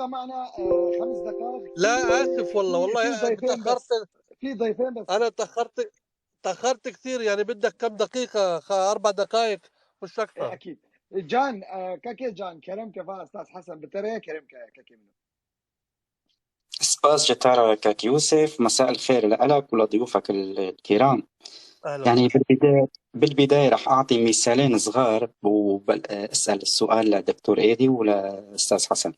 تبقى معنا 5 دقائق. لا آسف في والله ضيفين تأخرت. بس. في ضيفين بس. أنا تأخرت كثير، يعني بدك كم دقيقة؟ 4 دقائق مش أكثر. اكيد. جان كاكي جان كرم كفا استاذ حسن بتري كرم كاكي منه. سباس جتارا كاك يوسف، مساء الخير لك ولضيوفك الكرام. أهلا يعني وسهلا. بالبداية رح أعطي مثالين صغار وأسأل السؤال لدكتور إيدي ولأستاذ حسن.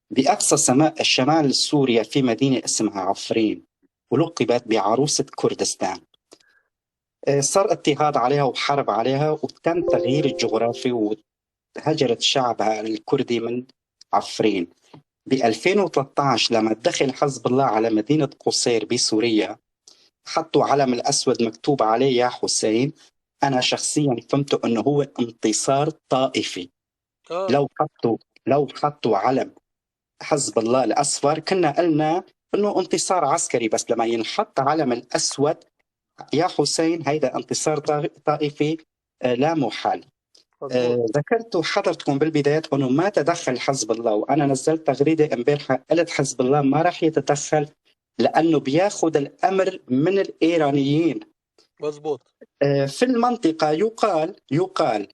بأقصى سماء الشمال سوريا في مدينة اسمها عفرين، ولقبت بعروسة كردستان. صار اضطهاد عليها وحرب عليها، وتم تغيير الجغرافي وهجرت شعبها الكردي من عفرين. ب 2013 لما دخل حزب الله على مدينة قصير بسوريا، حطوا علم الأسود مكتوب عليه يا حسين. أنا شخصيا فهمت أنه هو انتصار طائفي. لو حطوا علم حزب الله الأصفر كنا قلنا أنه انتصار عسكري، بس لما ينحط علم الأسود يا حسين هيدا انتصار طائفي لا محال. ذكرت حضرتكم بالبداية أنه ما تدخل حزب الله، وأنا نزلت تغريدة امبارحة قلت حزب الله ما راح يتدخل لأنه بياخذ الأمر من الإيرانيين. مزبوط. في المنطقة يقال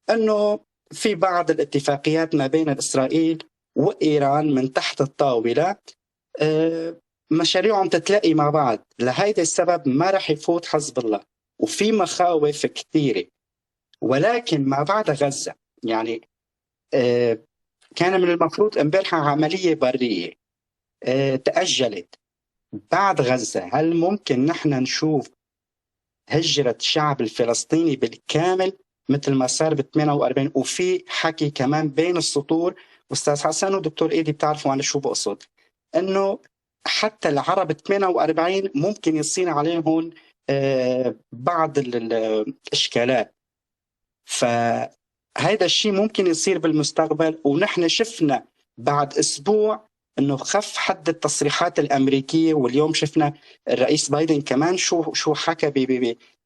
أنه في بعض الاتفاقيات ما بين إسرائيل وإيران من تحت الطاولة، مشاريعهم تتلاقي مع بعض. لهيدا السبب ما راح يفوت حزب الله، وفي مخاوف كثيرة. ولكن ما بعد غزة يعني كان من المفروض امبارحة عملية برية تأجلت. بعد غزة هل ممكن نحن نشوف هجرة الشعب الفلسطيني بالكامل مثل ما صار ب 48؟ وفي حكي كمان بين السطور، أستاذ حسن ودكتور إيدي بتعرفوا أنا شو بقصد، إنه حتى العرب 48 ممكن يصير عليهم بعض الإشكالات. فهذا الشيء ممكن يصير بالمستقبل. ونحن شفنا بعد أسبوع انه خف حد التصريحات الامريكيه، واليوم شفنا الرئيس بايدن كمان شو حكى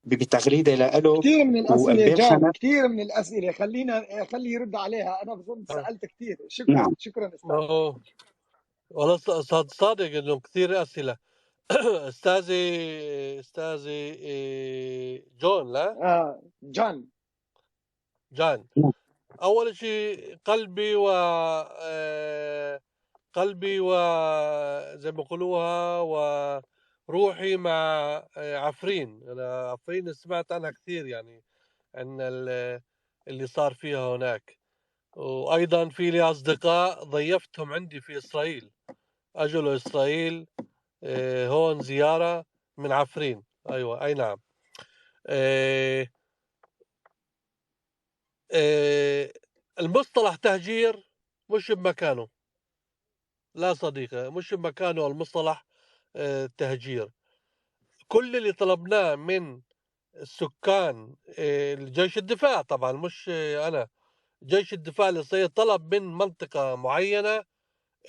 بتغريده له. كثير من الاسئله وامبارح جان، كثير من الاسئله خلي يرد عليها. انا بظن سالت كثير. شكرا. نعم. شكرا استاذ. والله صادق انه كثير اسئله. استاذي جون، لا جان. اول شيء قلبي زي ما يقولوها وروحي مع عفرين. انا عفرين سمعت عنها كثير، يعني عن اللي صار فيها هناك. وايضا في لي اصدقاء ضيفتهم عندي في اسرائيل، اجوا اسرائيل هون زياره من عفرين. ايوه اي نعم. المصطلح تهجير مش بمكانه، لا صديقي، مش بمكانه المصطلح تهجير. كل اللي طلبناه من السكان الجيش الدفاع، طبعا مش أنا، جيش الدفاع الإسرائيلي طلب من منطقة معينة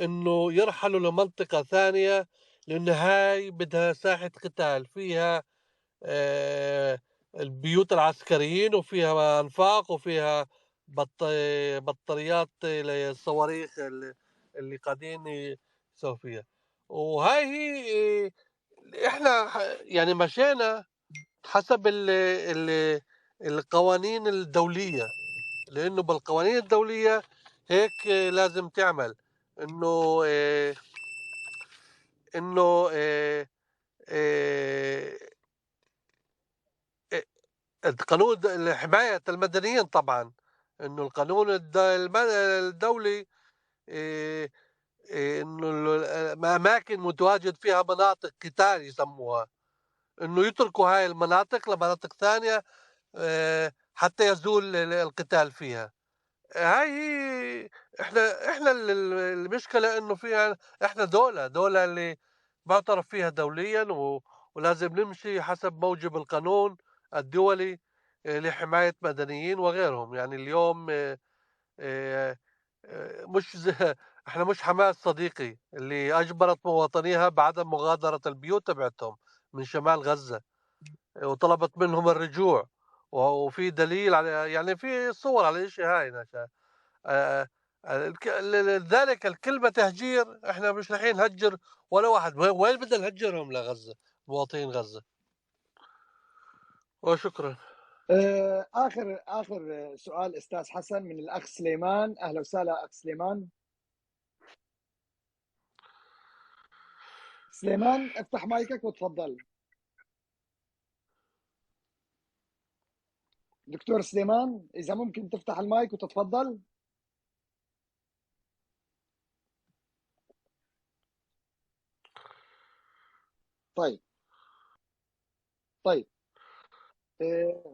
إنه يرحلوا لمنطقة ثانية، لأن هاي بدها ساحة قتال فيها البيوت العسكريين، وفيها أنفاق، وفيها بطاريات للصواريخ اللي قاعدين يسووا فيها. وهاي هي احنا يعني مشينا حسب القوانين الدولية، لأنه بالقوانين الدولية هيك لازم تعمل. إنه إنه قانون حماية المدنيين، طبعا إنه القانون الدولي إنه الأماكن متواجد فيها مناطق قتال يسموها، إنه يتركوا هاي المناطق لمناطق ثانية حتى يزول القتال فيها. هاي هي احنا المشكلة انه فيها احنا دولة اللي معترف فيها دوليا، ولازم نمشي حسب موجب القانون الدولي لحماية مدنيين وغيرهم. يعني اليوم مش احنا مش حماس صديقي اللي اجبرت مواطنيها بعدم مغادرة البيوت تبعتهم من شمال غزة، وطلبت منهم الرجوع، وفي دليل على، يعني في صور على الشيء هاي. لذلك الكلمة تهجير، احنا مش رايحين نهجر ولا واحد. وين بدنا نهجرهم لغزة، مواطنين غزة؟ وشكرا. اخر سؤال استاذ حسن من الاخ سليمان. اهلا وسهلا اخ سليمان. سليمان افتح مايكك وتفضل. دكتور سليمان اذا ممكن تفتح المايك وتتفضل. طيب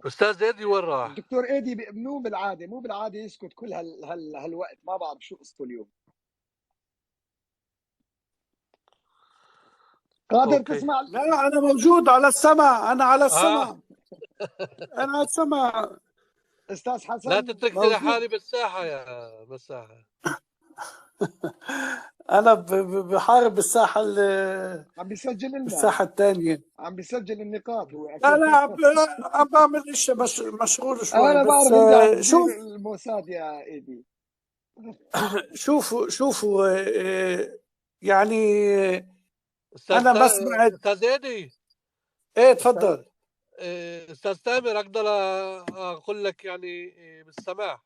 استاذ ايدي وين راح؟ الدكتور ايدي مو بالعاده يسكت كل هالوقت، ما بعرف شو قصته اليوم. قادر أوكي. تسمع؟ لا أنا موجود على السماء، أنا على السماء. أنا على السماء استاذ حسن لا تتركني موجود. لحالي بالساحة يا مساحة. أنا بحارب بالساحة عم بيسجل لنا، بالساحة الثانية. عم بيسجل النقاط هو. لا عم بعمل إشي مشغول شوي. انا بس بعرف انت عم تدير شوف الموساد يا ايدي. شوفوا يعني أنا بسمع. استاذ ايدي، إيه تفضل. استاذ تامر، اقدر اقول لك يعني بالسماح؟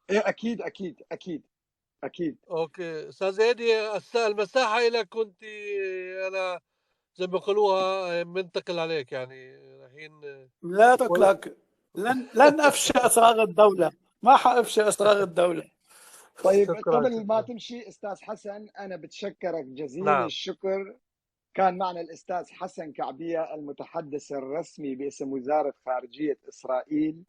ايه اكيد اكيد اكيد اكيد. اوكي استاذ ايدي، المساحة لك كنت، انا زي ما بيقولوها منتقل عليك يعني الحين. لا تقلق، لن أفشي أسرار الدولة، ما حأفشي أسرار الدولة. طيب شكرا قبل ما شكرا. تمشي استاذ حسن، انا بتشكرك جزيل نعم. الشكر. كان معنا الاستاذ حسن كعبية المتحدث الرسمي باسم وزارة خارجية اسرائيل،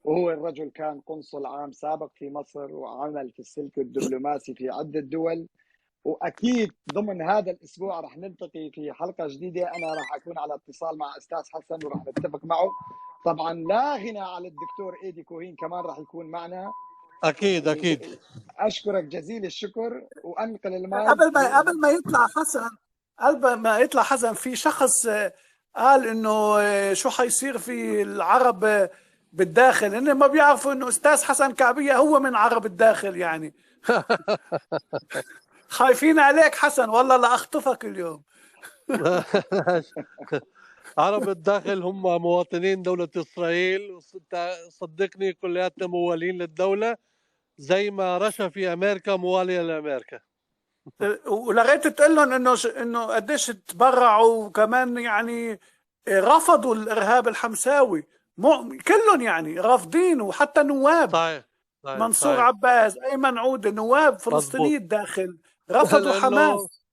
وهو الرجل كان قنصل عام سابق في مصر وعمل في السلك الدبلوماسي في عدة دول. واكيد ضمن هذا الاسبوع رح نلتقي في حلقه جديده. انا رح اكون على اتصال مع استاذ حسن ورح نتفق معه. طبعا لا غنى على الدكتور ايدي كوهين كمان رح يكون معنا. اكيد. اشكرك جزيل الشكر وانقل المايك. قبل ما يطلع حسن في شخص قال انه شو حيصير في العرب بالداخل، انه ما بيعرفوا انه استاذ حسن كعبية هو من عرب الداخل يعني. خايفين عليك حسن والله لا اخطفك اليوم. عرب الداخل هم مواطنين دولة إسرائيل، صدقني كلياتنا موالين للدولة، زي ما رشا في أمريكا موالية لأمريكا. ولغايه تقول لهم انه قديش تبرعوا، وكمان يعني رفضوا الارهاب الحمساوي، كلهم يعني رافضين، وحتى نواب صحيح. منصور عباس، ايمن عوده، نواب فلسطينيين الداخل رفضوا حماس،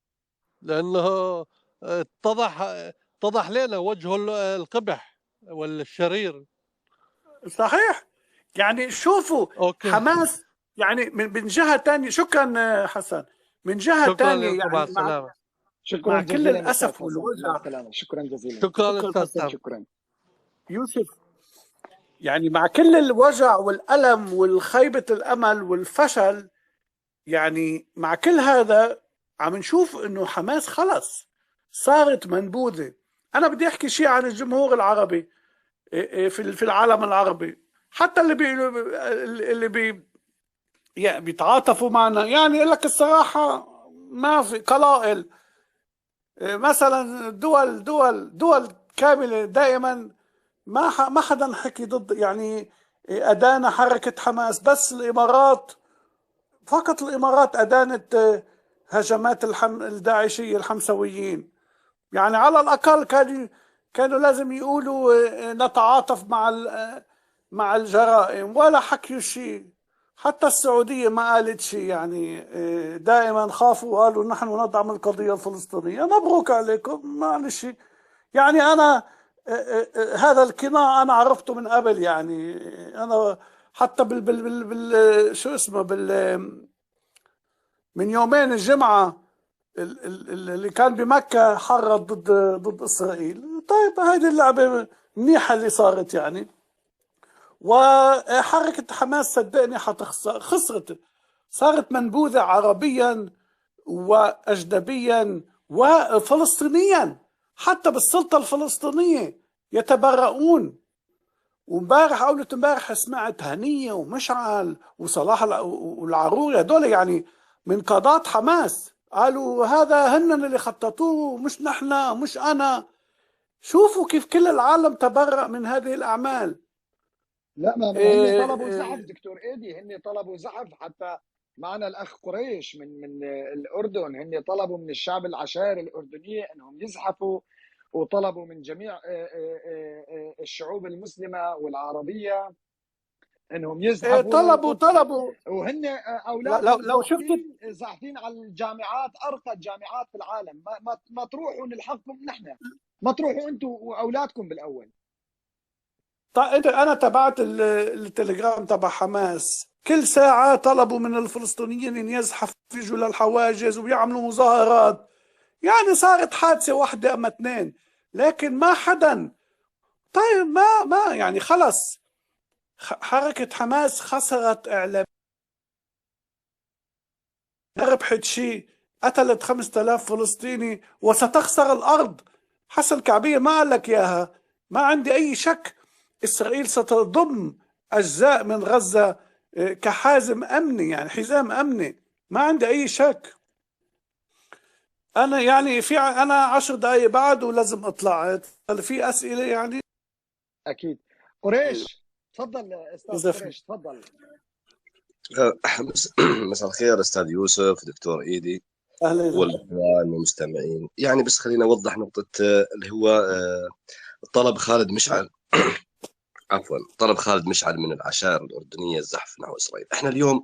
لانه اتضح لنا وجهه القبح والشرير. صحيح. يعني شوفوا أوكي. حماس يعني من جهه ثانيه. شكرا حسن. من جهه ثانيه يعني مع السلامه. شكرا مع جزيلا كل الاسف والوجع. شكرا جزيلا. شكرا يوسف. يعني مع كل الوجع والألم والخيبة الأمل والفشل، يعني مع كل هذا عم نشوف انه حماس خلص صارت منبوذة. انا بدي احكي شيء عن الجمهور العربي في العالم العربي، حتى اللي يعني بيتعاطفوا معنا. يعني لك الصراحة ما في قلائل، مثلا دول كاملة دائما ما حدا حكي ضد، يعني أدان حركة حماس، بس الإمارات فقط، الإمارات أدانت هجمات الداعشية الحمسويين. يعني على الأقل كانوا لازم يقولوا نتعاطف مع الجرائم، ولا حكيوا شيء. حتى السعودية ما قالت شيء، يعني دائما خافوا وقالوا نحن ندعم القضية الفلسطينية. مبروك عليكم، معلش. يعني أنا هذا القناع أنا عرفته من قبل. يعني أنا حتى شو اسمه من يومين الجمعة اللي كان بمكة حرض ضد إسرائيل. طيب هذه اللعبة منيحة اللي صارت يعني. وحركة حماس صدقني خسرت، صارت منبوذة عربيا وأجنبيا وفلسطينيا. حتى بالسلطة الفلسطينية يتبرؤون وامبارح أول امبارح سمعت هنية ومشعل وصلاح والعروري، هدول يعني من قادات حماس قالوا هذا هن اللي خططوه مش نحن مش أنا. شوفوا كيف كل العالم تبرأ من هذه الأعمال. لا ما هن طلبوا زحف دكتور ايدي، هن طلبوا زحف. حتى معنا الاخ قريش من الاردن، هن طلبوا من الشعب العشائر الاردنيه انهم يزحفوا، وطلبوا من جميع الشعوب المسلمه والعربيه انهم يزحفوا. طلبوا وهن اولادهم لو شفت زاحفين على الجامعات، ارقى الجامعات في العالم. ما تروحوا نلحقكم نحن، ما تروحوا انتم واولادكم بالاول. طيب انا تبعت التليجرام تبع حماس، كل ساعة طلبوا من الفلسطينيين ان يزحفوا يجوا للحواجز ويعملوا مظاهرات. يعني صارت حادثة واحدة اما اثنين، لكن ما حدا. طيب ما يعني خلص حركة حماس خسرت اعلام، ربحت شيء، قتلت 5000 فلسطيني وستخسر الارض. حسن كعبية ما قال لك اياها، ما عندي اي شك. إسرائيل ستضم أجزاء من غزة كحازم أمني، يعني حزام أمني، ما عندي أي شك. أنا يعني أنا 10 دقايق بعد ولازم أطلع. في أسئلة يعني؟ أكيد. قريش تفضل أستاذ قريش تفضل. مساء الخير أستاذ يوسف، دكتور إيدي، والإخوان المستمعين. يعني بس خلينا أوضح نقطة اللي هو طلب خالد مشعل عفوا طلب خالد مشعل من العشائر الأردنية الزحف نحو إسرائيل. احنا اليوم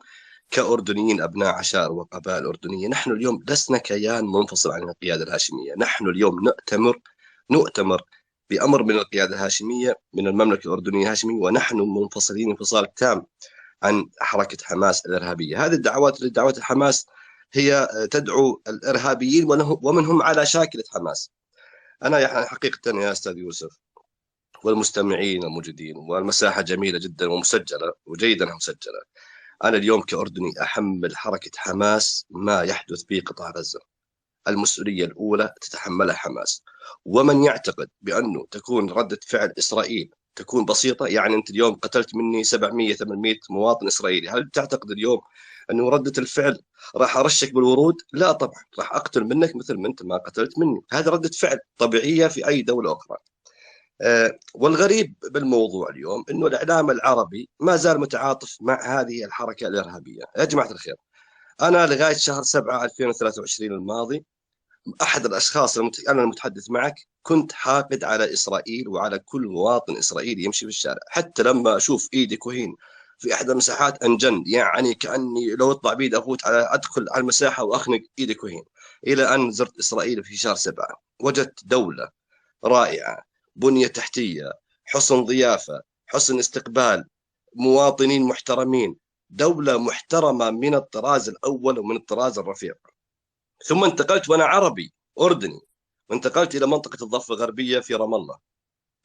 كأردنيين أبناء عشائر وقبائل أردنية، نحن اليوم لسنا كيان منفصل عن القيادة الهاشمية. نحن اليوم نؤتمر بأمر من القيادة الهاشمية من المملكة الأردنية الهاشمية، ونحن منفصلين انفصال تام عن حركة حماس الإرهابية. هذه الدعوات الحماس هي تدعو الإرهابيين ومن هم على شاكلة حماس. أنا يعني حقيقة يا أستاذ يوسف والمستمعين الموجودين، والمساحة جميلة جدا ومسجلة وجيدا مسجلة، أنا اليوم كأردني أحمل حركة حماس ما يحدث في قطاع غزة. المسؤولية الأولى تتحملها حماس. ومن يعتقد بأنه تكون ردة فعل إسرائيل تكون بسيطة، يعني أنت اليوم قتلت مني 700-800 مواطن إسرائيلي، هل تعتقد اليوم أنه ردة الفعل راح أرشك بالورود؟ لا طبعا، راح أقتل منك مثل ما أنت ما قتلت مني. هذا ردة فعل طبيعية في أي دولة أخرى. والغريب بالموضوع اليوم أنه الإعلام العربي ما زال متعاطف مع هذه الحركة الإرهابية. يا جماعة الخير، أنا لغاية شهر 7 2023 الماضي أحد الأشخاص أنا المتحدث معك كنت حاقد على إسرائيل وعلى كل مواطن إسرائيلي يمشي في الشارع. حتى لما أشوف إيدي كوهين في أحد المساحات أنجن، يعني كأني لو أطلع بيد أفوت أدخل على المساحة وأخنق إيدي كوهين. إلى أن زرت إسرائيل في شهر 7، وجدت دولة رائعة، بنية تحتية، حسن ضيافة، حسن استقبال، مواطنين محترمين، دولة محترمة من الطراز الأول ومن الطراز الرفيع. ثم انتقلت وأنا عربي أردني، وانتقلت إلى منطقة الضفة الغربية في رام الله،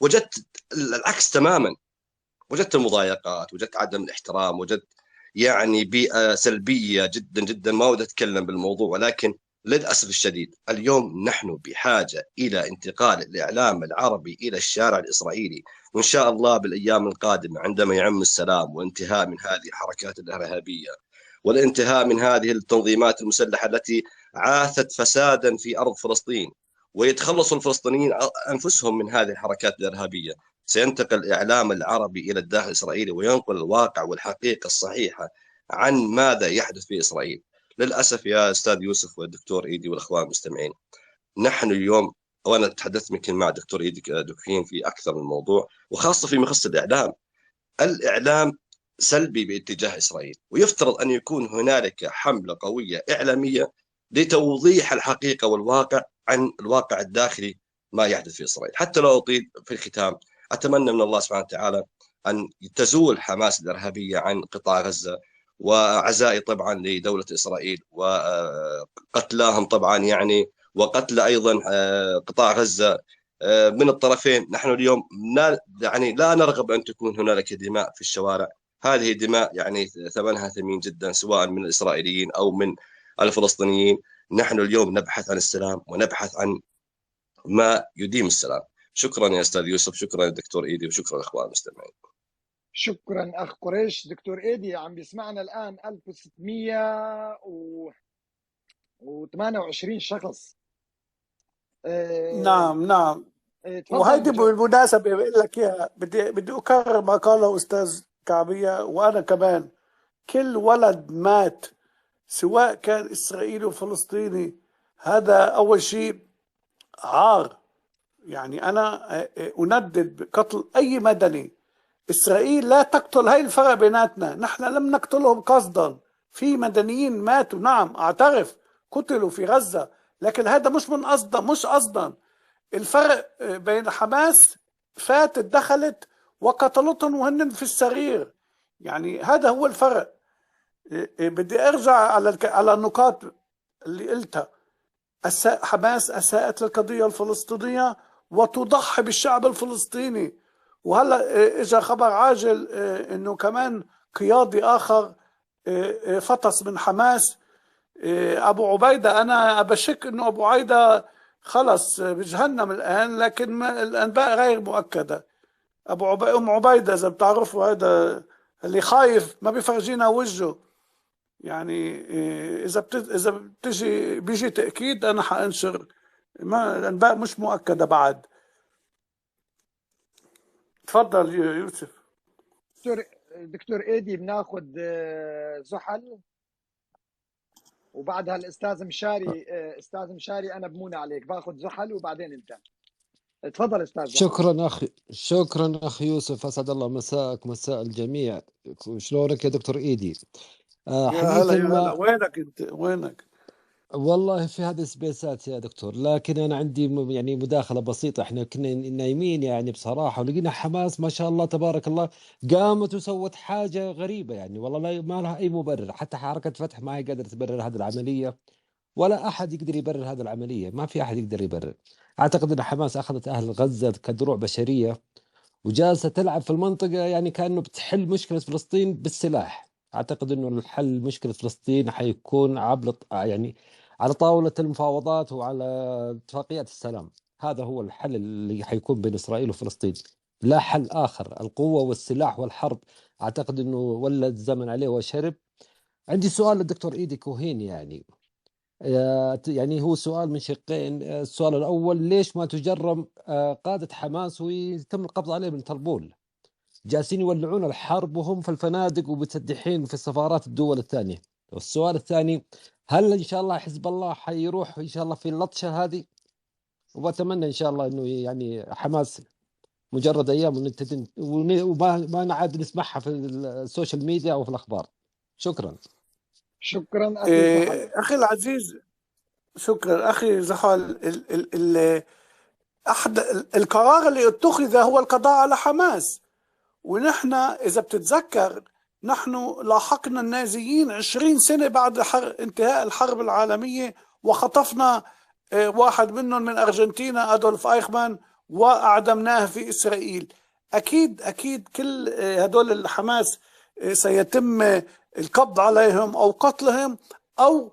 وجدت العكس تماما. وجدت المضايقات، وجدت عدم الاحترام، وجدت يعني بيئة سلبية جدا جدا. ما ودي أتكلم بالموضوع، ولكن للأسف الشديد اليوم نحن بحاجة إلى انتقال الإعلام العربي إلى الشارع الإسرائيلي. وإن شاء الله بالأيام القادمة عندما يعم السلام وانتهاء من هذه الحركات الإرهابية والانتهاء من هذه التنظيمات المسلحة التي عاثت فسادا في أرض فلسطين، ويتخلص الفلسطينيين أنفسهم من هذه الحركات الإرهابية، سينتقل الإعلام العربي إلى الداخل الإسرائيلي وينقل الواقع والحقيقة الصحيحة عن ماذا يحدث في إسرائيل. للأسف يا أستاذ يوسف والدكتور إيدي والأخوان المستمعين، نحن اليوم، وأنا تحدثت يمكن مع الدكتور إيدي دكتورين في أكثر من موضوع، وخاصة في مخصص الإعلام سلبي باتجاه إسرائيل، ويفترض أن يكون هنالك حملة قوية إعلامية لتوضيح الحقيقة والواقع عن الواقع الداخلي ما يحدث في إسرائيل. حتى لو أطيل في الختام، أتمنى من الله سبحانه وتعالى أن تزول حماس الإرهابية عن قطاع غزة، وعزائي طبعا لدولة إسرائيل وقتلاهم طبعا يعني، وقتل أيضا قطاع غزة من الطرفين. نحن اليوم لا نرغب أن تكون هنالك دماء في الشوارع. هذه دماء يعني ثمنها ثمين جدا، سواء من الإسرائيليين أو من الفلسطينيين. نحن اليوم نبحث عن السلام ونبحث عن ما يديم السلام. شكرا يا أستاذ يوسف، شكرا يا دكتور إيدي، وشكرا أخوان المستمعين. شكرا أخ قريش. دكتور إيدي عم بيسمعنا الآن 1628 شخص. نعم نعم. تفضل وهيدي بجاوب. بالمناسبة بقول لك إياها، بدي أكرر ما قاله أستاذ كعبية وأنا كمان. كل ولد مات سواء كان إسرائيلي وفلسطيني هذا أول شيء عار. يعني أنا أندد بقتل أي مدني. إسرائيل لا تقتل، هاي الفرق بيناتنا، نحن لم نقتلهم قصدا. في مدنيين ماتوا، نعم أعترف، قتلوا في غزة، لكن هذا مش من قصدا، مش قصدا. الفرق بين حماس فاتت دخلت وقتلتهم وهن في السرير. يعني هذا هو الفرق. بدي ارجع على النقاط اللي قلتها. حماس اساءت للقضيه الفلسطينيه وتضحي بالشعب الفلسطيني. وهلا اجى خبر عاجل انه كمان قيادي اخر فطس من حماس، ابو عبيده. انا بشك انه ابو عبيده خلص بجهنم الان، لكن الانباء غير مؤكده. ام عبيده اذا بتعرفوا، هذا اللي خايف ما بيفرجينا وجهه. يعني اذا بيجي تاكيد انا حانشر. ما الانباء مش مؤكده بعد. تفضل يوسف. دكتور إيدي بناخذ زحل وبعدها الأستاذ مشاري. أستاذ مشاري أنا بمون عليك، باخذ زحل وبعدين أنت. تفضل أستاذ زحل. شكرا أخي يوسف، أسعد الله مساءك مساء الجميع. شلونك يا دكتور إيدي؟ يا هلا يا هلا. وينك أنت؟ وينك؟ والله في هذه السبيسات يا دكتور، لكن أنا عندي يعني مداخلة بسيطة. إحنا كنا نايمين يعني بصراحة، ولقينا حماس ما شاء الله تبارك الله قامت وسوت حاجة غريبة. يعني والله ما لها أي مبرر، حتى حركة فتح ما هي قادرة تبرر هذه العملية، ولا أحد يقدر يبرر هذه العملية. ما في أحد يقدر يبرر. أعتقد أن حماس أخذت أهل غزة كدروع بشرية وجالسة تلعب في المنطقة، يعني كأنه بتحل مشكلة فلسطين بالسلاح. أعتقد أنه الحل مشكلة فلسطين حيكون يعني على طاولة المفاوضات وعلى اتفاقيات السلام. هذا هو الحل اللي حيكون بين إسرائيل وفلسطين، لا حل آخر. القوة والسلاح والحرب أعتقد أنه ولد الزمن عليه وشرب. عندي سؤال للدكتور إيدي كوهين. يعني هو سؤال من شقين. السؤال الأول، ليش ما تجرم قادة حماس ويتم القبض عليه من طربول؟ جالسين يولعون الحرب وهم في الفنادق ومتسدحين في سفارات الدول الثانية. والسؤال الثاني، هل إن شاء الله حزب الله حيروح إن شاء الله في اللطشة هذه؟ وأتمنى إن شاء الله إنه يعني حماس مجرد أيام وما نعاد نسمعها في السوشيال ميديا أو في الأخبار. شكرا. شكرا أخي زحل. أخي العزيز، شكرا أخي زحل. أحد القرار اللي اتخذ هو القضاء على حماس. ونحن إذا بتتذكر نحن لاحقنا النازيين 20 سنة بعد انتهاء الحرب العالمية، وخطفنا واحد منهم من أرجنتينا أدولف أيخمان وأعدمناه في إسرائيل. أكيد كل هدول الحماس سيتم القبض عليهم أو قتلهم أو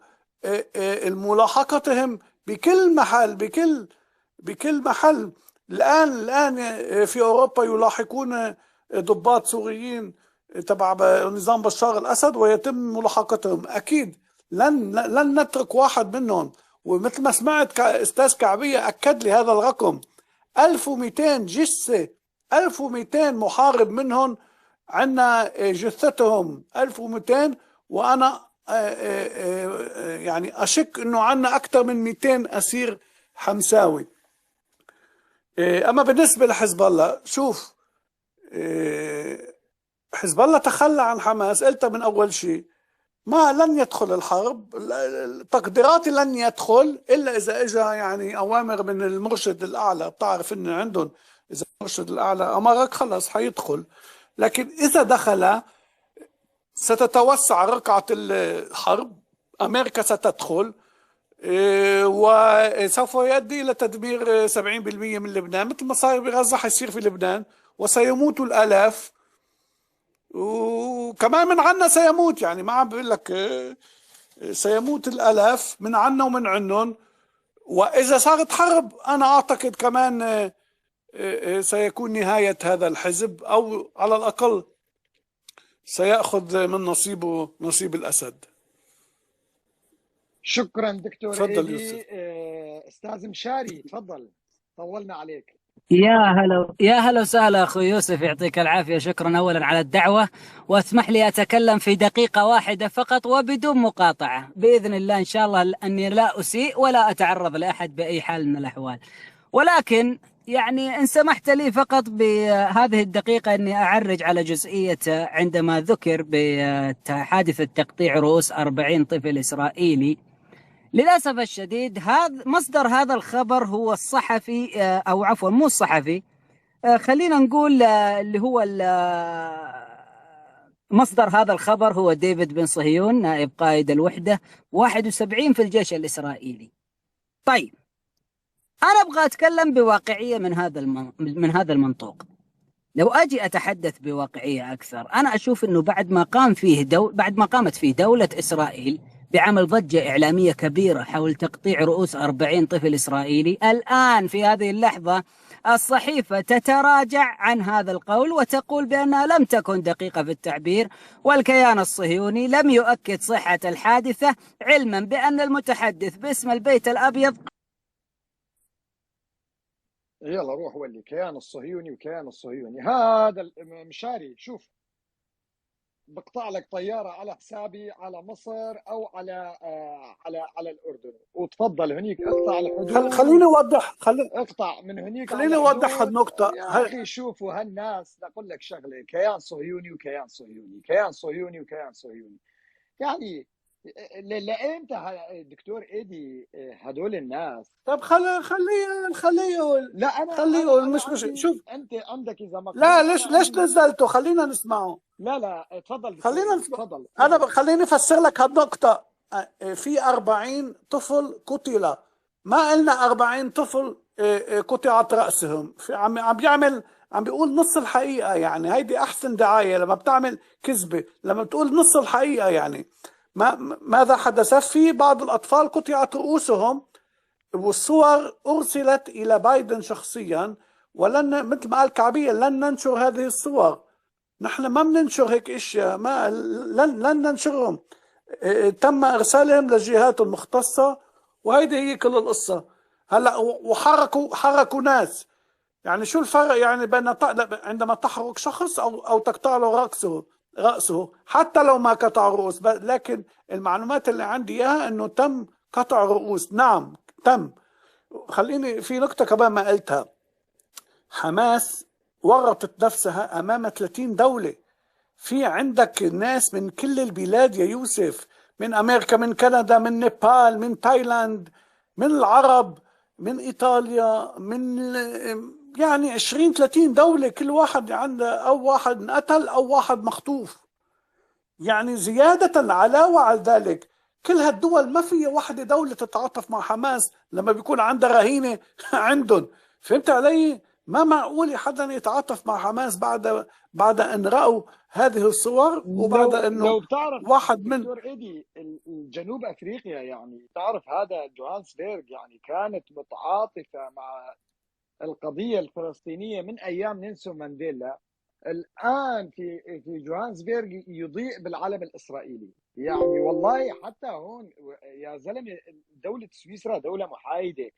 ملاحقتهم بكل محل بكل محل. الآن في أوروبا يلاحقون ضباط سوريين تبع نظام بشار الأسد ويتم ملاحقتهم. أكيد لن نترك واحد منهم. ومثل ما سمعت أستاذ كعبية أكد لي هذا الرقم، 1200 جثة، 1200 محارب منهم عندنا جثتهم 1200. وأنا يعني أشك أنه عندنا أكثر من 200 أسير حمساوي. أما بالنسبة لحزب الله، شوف، حزب الله تخلى عن حماس. قلت من أول شيء لن يدخل الحرب. تقديراتي لن يدخل إلا إذا إجا يعني أوامر من المرشد الأعلى. بتعرف إن عندهم إذا المرشد الأعلى أمرك خلص حيدخل. لكن إذا دخل ستتوسع رقعة الحرب، أمريكا ستدخل وسوف يؤدي إلى تدمير 70% من لبنان، مثل ما صار بغزة حيصير في لبنان، وسيموت الآلاف. وكمان من عنا سيموت، يعني ما عم بقول لك سيموت الآلاف من عنا ومن عنهم. وإذا صارت حرب أنا أعتقد كمان سيكون نهاية هذا الحزب، أو على الأقل سيأخذ من نصيبه نصيب الأسد. شكرا دكتور تفضل إيدي. يوسف. أستاذ مشاري تفضل، طولنا عليك. يا هلا وسهلا اخوي يوسف، يعطيك العافيه. شكرا اولا على الدعوه، واسمح لي اتكلم في دقيقه واحده فقط وبدون مقاطعه باذن الله، ان شاء الله اني لا اسيء ولا اتعرض لاحد باي حال من الاحوال، ولكن يعني ان سمحت لي فقط بهذه الدقيقه اني اعرج على جزئيه عندما ذكر بحادثه تقطيع رؤوس 40 طفل اسرائيلي. للأسف الشديد مصدر هذا الخبر هو الصحفي، أو عفوا مو الصحفي، خلينا نقول اللي هو مصدر هذا الخبر هو ديفيد بن صهيون، نائب قائد الوحدة 71 في الجيش الإسرائيلي. طيب أنا أبغى أتكلم بواقعية من هذا المنطوق. لو أجي أتحدث بواقعية أكثر، أنا أشوف أنه بعد ما قامت فيه دولة إسرائيل بعمل ضجة إعلامية كبيرة حول تقطيع رؤوس 40 طفل إسرائيلي، الآن في هذه اللحظة الصحيفة تتراجع عن هذا القول وتقول بأنها لم تكن دقيقة في التعبير، والكيان الصهيوني لم يؤكد صحة الحادثة، علما بأن المتحدث باسم البيت الأبيض. يلا روح ولي كيان الصهيوني وكيان الصهيوني. هذا مشاري شوف، بقطع لك طياره على حسابي على مصر او على الاردن، وتفضل هنيك اقطع الحدود. خليني اوضح اقطع من هنيك. خليني اوضح النقطه. يا اخي شوفوا هالناس، اقول لك شغله، كيان صهيوني وكيان صهيوني، كيان صهيوني وكيان صهيوني، يعني لامتى دكتور ايدي هدول الناس؟ طب خليه يقول. لا انا خليه يقول. مش شوف انت عندك اذا ما لا ليش نزلته؟ خلينا نسمعه. لا تفضل. خلينا نسمع. تفضل. خليني افسر لك هالنقطه. في 40 طفل قتل، ما قلنا 40 طفل قطعت راسهم. عم بيقول نص الحقيقه، يعني هيدي احسن دعايه لما بتعمل كذبه، لما بتقول نص الحقيقه. يعني ماذا حدث؟ في بعض الاطفال قطعت رؤوسهم، والصور ارسلت الى بايدن شخصيا، ولن مثل ما قال كعبية لن ننشر هذه الصور. نحن ما بننشر هيك اشياء، لن ننشرهم. تم ارسالهم للجهات المختصه، وهيدي هي كل القصه. هلا وحركوا ناس. يعني شو الفرق يعني بين عندما تحرق شخص او تقطع له راسه حتى لو ما قطع رؤوس؟ لكن المعلومات اللي عندي اياها انه تم قطع رؤوس. نعم تم. خليني في نقطه كمان ما قلتها. حماس ورطت نفسها امام 30 دوله. في عندك ناس من كل البلاد يا يوسف، من امريكا، من كندا، من نيبال، من تايلاند، من العرب، من ايطاليا، من يعني 20-30 دولة، كل واحد عنده او واحد انقتل او واحد مخطوف. يعني زيادة علاوة على ذلك، كل هالدول ما فيها وحدة دولة تتعاطف مع حماس لما بيكون عندها رهينة عندهم. فهمت علي؟ ما معقول حدا يتعاطف مع حماس بعد ان رأوا هذه الصور، وبعد انه لو بتعرف واحد من دكتور ايدي جنوب افريقيا، يعني تعرف هذا جوهانسبرغ يعني كانت متعاطفة مع القضية الفلسطينية من ايام نيلسون مانديلا. الان في جوهانسبرغ يضيء بالعلم الاسرائيلي. يعني والله حتى هون يا زلمه، دوله سويسرا دوله محايده،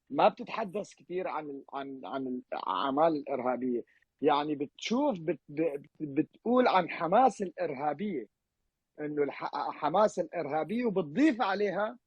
ما بتتحدث كثير عن الاعمال الارهابيه. يعني بتشوف بتقول عن حماس الارهابيه انه حماس الارهابيه، وبتضيف عليها